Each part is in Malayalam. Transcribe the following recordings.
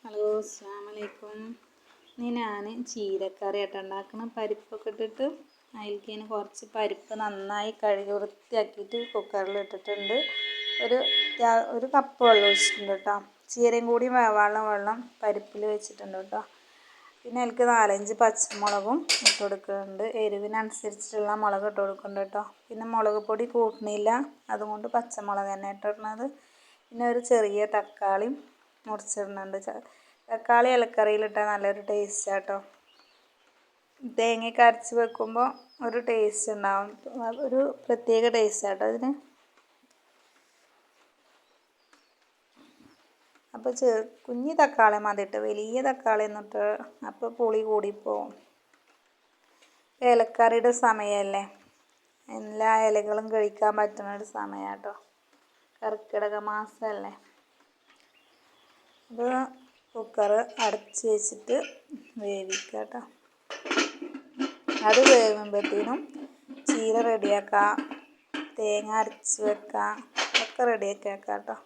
ഹലോ, അസ്സലാമലൈക്കും. ഇനി ഞാൻ ചീരക്കറി ആയിട്ട് ഉണ്ടാക്കണം. പരിപ്പൊക്കെ ഇട്ടിട്ട് അതിലേക്ക് കുറച്ച് പരിപ്പ് നന്നായി കഴുകി വൃത്തിയാക്കിയിട്ട് കുക്കറിൽ ഇട്ടിട്ടുണ്ട്. ഒരു കപ്പ് വെള്ളം ഒഴിച്ചിട്ടുണ്ട് കേട്ടോ. ചീരയും കൂടി വേവാനുള്ള വെള്ളം പരിപ്പിൽ വെച്ചിട്ടുണ്ട് കേട്ടോ. പിന്നെ അതിലേക്ക് 4-5 പച്ചമുളകും ഇട്ട് കൊടുക്കുന്നുണ്ട്. എരിവിനനുസരിച്ചിട്ടുള്ള മുളക് ഇട്ട് കൊടുക്കുന്നുണ്ട് കേട്ടോ. പിന്നെ മുളക് പൊടി കൂട്ടണില്ല, അതുകൊണ്ട് പച്ചമുളക് തന്നെ ഇട്ടിടുന്നത്. പിന്നെ ഒരു ചെറിയ തക്കാളി മുറിച്ചിടുന്നുണ്ട്. തക്കാളി ഇലക്കറിയിലിട്ടാൽ നല്ലൊരു ടേസ്റ്റ് കേട്ടോ. തേങ്ങയൊക്കെ അരച്ച് വെക്കുമ്പോൾ ഒരു ടേസ്റ്റ് ഉണ്ടാവും, ഒരു പ്രത്യേക ടേസ്റ്റ് കേട്ടോ അതിന്. അപ്പോൾ കുഞ്ഞി തക്കാളി മതിയിട്ട്, വലിയ തക്കാളി എന്നിട്ട് അപ്പോൾ പുളി കൂടിപ്പോവും. ഇലക്കറിയുടെ സമയമല്ലേ, എല്ലാ ഇലകളും കഴിക്കാൻ പറ്റുന്ന ഒരു സമയം കേട്ടോ. കർക്കിടക മാസമല്ലേ. അപ്പോൾ കുക്കർ അടച്ച് വെച്ചിട്ട് വേവിക്കുക കേട്ടോ. അത് വേകുമ്പോഴത്തേനും ചീര റെഡിയാക്കാം, തേങ്ങ അരച്ച് വെക്കാം, ഒക്കെ റെഡിയാക്കി വെക്കാം കേട്ടോ.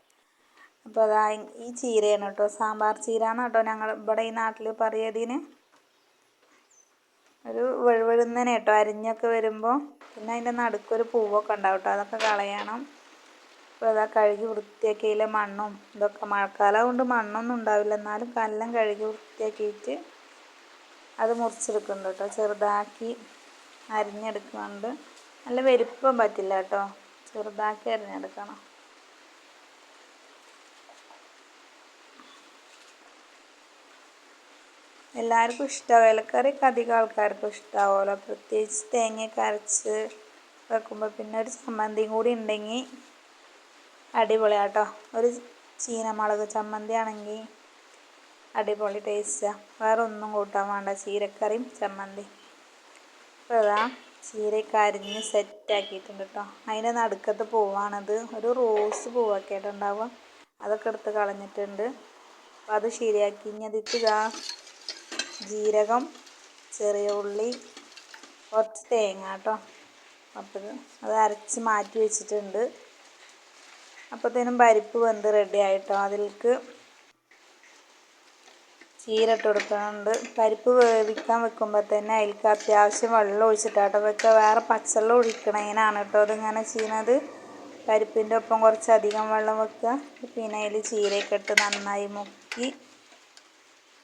അപ്പോൾ അതാ ഈ ചീരയാണ് കേട്ടോ, സാമ്പാർ ചീര എന്ന് കേട്ടോ ഞങ്ങൾ ഇവിടെ ഈ നാട്ടിൽ പറയുന്നതിന്. ഒരു വെഴുവെഴുന്നനെ കേട്ടോ അരിഞ്ഞൊക്കെ വരുമ്പോൾ. പിന്നെ അതിൻ്റെ നടുക്കൊരു പൂവൊക്കെ ഉണ്ടാവും കേട്ടോ, അതൊക്കെ കളയണം. അപ്പോൾ അതാ കഴുകി വൃത്തിയാക്കിയതിലെ മണ്ണും ഇതൊക്കെ, മഴക്കാലം കൊണ്ട് മണ്ണൊന്നും ഉണ്ടാവില്ല, എന്നാലും കല്ലം കഴുകി വൃത്തിയാക്കിയിട്ട് അത് മുറിച്ചെടുക്കുന്നുണ്ട് കേട്ടോ. ചെറുതാക്കി അരിഞ്ഞെടുക്കുന്നുണ്ട്. നല്ല വലിപ്പം പറ്റില്ല കേട്ടോ, ചെറുതാക്കി അരിഞ്ഞെടുക്കണം. എല്ലാവർക്കും ഇഷ്ടമാവും, ഇലക്കറിയൊക്കെ അധികം ആൾക്കാർക്കും ഇഷ്ടമാവുമല്ലോ. പ്രത്യേകിച്ച് തേങ്ങയൊക്കെ അരച്ച് വെക്കുമ്പോൾ പിന്നെ ഒരു ചമ്മന്തിയും കൂടി ഉണ്ടെങ്കിൽ അടിപൊളിയാട്ടോ. ഒരു ചീനമുളക് ചമ്മന്തി ആണെങ്കിൽ അടിപൊളി ടേസ്റ്റാണ്. വേറെ ഒന്നും കൂട്ടാൻ വേണ്ട, ചീരക്കറിയും ചമ്മന്തി. അപ്പോൾ അതാ ചീരയൊക്കെ അരിഞ്ഞ് സെറ്റാക്കിയിട്ടുണ്ട് കേട്ടോ. അതിൻ്റെ നടുക്കത്തെ പൂവാണത്, ഒരു റോസ് പൂവൊക്കെ ആയിട്ടുണ്ടാവുക. അതൊക്കെ എടുത്ത് കളഞ്ഞിട്ടുണ്ട്. അപ്പോൾ അത് ശരിയാക്കി. ഇനി അതിക്ക് ഇതാ ജീരകം, ചെറിയ ഉള്ളി, കുറച്ച് തേങ്ങ കേട്ടോ. അപ്പോൾ അത് അരച്ച് മാറ്റി വെച്ചിട്ടുണ്ട്. അപ്പോഴത്തേനും പരിപ്പ് വെന്ത് റെഡി ആയിട്ടോ. അതിലേക്ക് ചീര ഇട്ട് കൊടുക്കുന്നുണ്ട്. പരിപ്പ് വേവിക്കാൻ വെക്കുമ്പോൾ തന്നെ അതിലേക്ക് അത്യാവശ്യം വെള്ളം ഒഴിച്ചിട്ടാട്ടോ വെക്കുക. വേറെ പച്ചവെള്ളം ഒഴിക്കണതിനാണ് കേട്ടോ അതിങ്ങനെ ചെയ്യുന്നത്. പരിപ്പിൻ്റെ ഒപ്പം കുറച്ചധികം വെള്ളം വെക്കുക. പിന്നെ അതിൽ ചീരയൊക്കെ ഇട്ട് നന്നായി മുക്കി,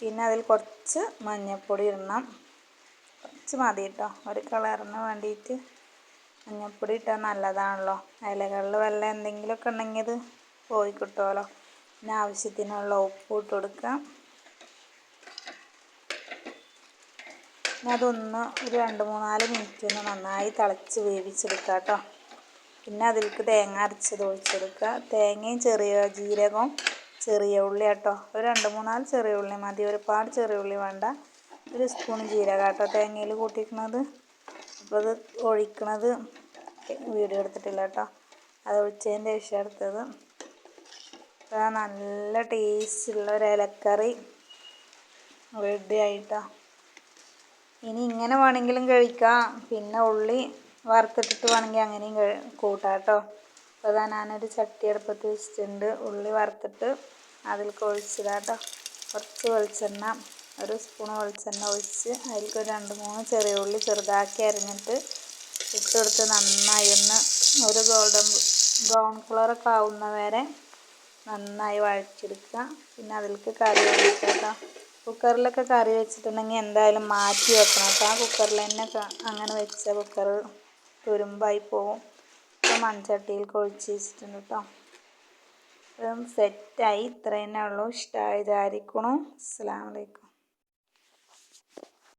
പിന്നെ അതിൽ കുറച്ച് മഞ്ഞൾപ്പൊടി ഇടണം. കുറച്ച് മതി കേട്ടോ, ഒരു കളറിന് വേണ്ടിയിട്ട്. മഞ്ഞൾപ്പൊടി ഇട്ടാൽ നല്ലതാണല്ലോ, ഇലകളിൽ വല്ല എന്തെങ്കിലുമൊക്കെ ഉണ്ടെങ്കിൽ അത് പോയി കിട്ടുമല്ലോ. പിന്നെ ആവശ്യത്തിനുള്ള ഉപ്പ് ഇട്ട് കൊടുക്കാം. പിന്നെ അതൊന്ന് ഒരു 2-3-4 മിനിറ്റ് ഒന്ന് നന്നായി തിളച്ച് വേവിച്ചെടുക്കുക കേട്ടോ. പിന്നെ അതിലേക്ക് തേങ്ങ അരച്ചത് ഒഴിച്ചെടുക്കുക. തേങ്ങയും ചെറിയ ജീരകവും ചെറിയ ഉള്ളി കേട്ടോ. ഒരു 2-3-4 ചെറിയ ഉള്ളി മതി, ഒരുപാട് ചെറിയ ഉള്ളി വേണ്ട. ഒരു സ്പൂൺ ജീരകം കേട്ടോ തേങ്ങയിൽ കൂട്ടിയിരിക്കുന്നത്. അപ്പോൾ അത് ഒഴിക്കണത് വീഡിയോ എടുത്തിട്ടില്ല കേട്ടോ, അത് ഒഴിച്ചതിൻ്റെ ശേഷം എടുത്തത്. അപ്പോൾ നല്ല ടേസ്റ്റുള്ള ഒരു ഇലക്കറി റെഡി ആയിട്ടോ. ഇനി ഇങ്ങനെ വേണമെങ്കിലും കഴിക്കാം, പിന്നെ ഉള്ളി വറുത്തിട്ടിട്ട് വേണമെങ്കിൽ അങ്ങനെയും കൂട്ടാം കേട്ടോ. അപ്പോൾ അതാ ഞാനൊരു ചട്ടി അടുപ്പത്ത് വെച്ചിട്ടുണ്ട്. ഉള്ളി വറുത്തിട്ട് അതിലേക്ക് ഒഴിച്ചിടാം കേട്ടോ. കുറച്ച് വെളിച്ചെണ്ണ, ഒരു സ്പൂൺ വെളിച്ചെണ്ണ ഒഴിച്ച് അതിലേക്ക് ഒരു 2-3 ചെറിയ ഉള്ളി ചെറുതാക്കി അരിഞ്ഞിട്ട് ഇട്ട് കൊടുത്ത് നന്നായി ഒന്ന് ഒരു ബ്രൗൺ കളറൊക്കെ ആവുന്ന വരെ നന്നായി വഴച്ചെടുക്കുക. പിന്നെ അതിലേക്ക് കറി ഒഴിക്കുക കേട്ടോ. കുക്കറിലൊക്കെ കറി വെച്ചിട്ടുണ്ടെങ്കിൽ എന്തായാലും മാറ്റി വെക്കണം കേട്ടോ. ആ കുക്കറിൽ തന്നെ അങ്ങനെ വെച്ച കുക്കർ തുരുമ്പായി പോവും. ഇപ്പോൾ മൺചട്ടിയിലേക്ക് ഒഴിച്ച് വെച്ചിട്ടുണ്ട് കേട്ടോ. സെറ്റായി. ഇത്ര തന്നെ ഉള്ളൂ. ഇഷ്ടമായി വിചാരിക്കണു. അസ്സലാമു അലൈക്കും.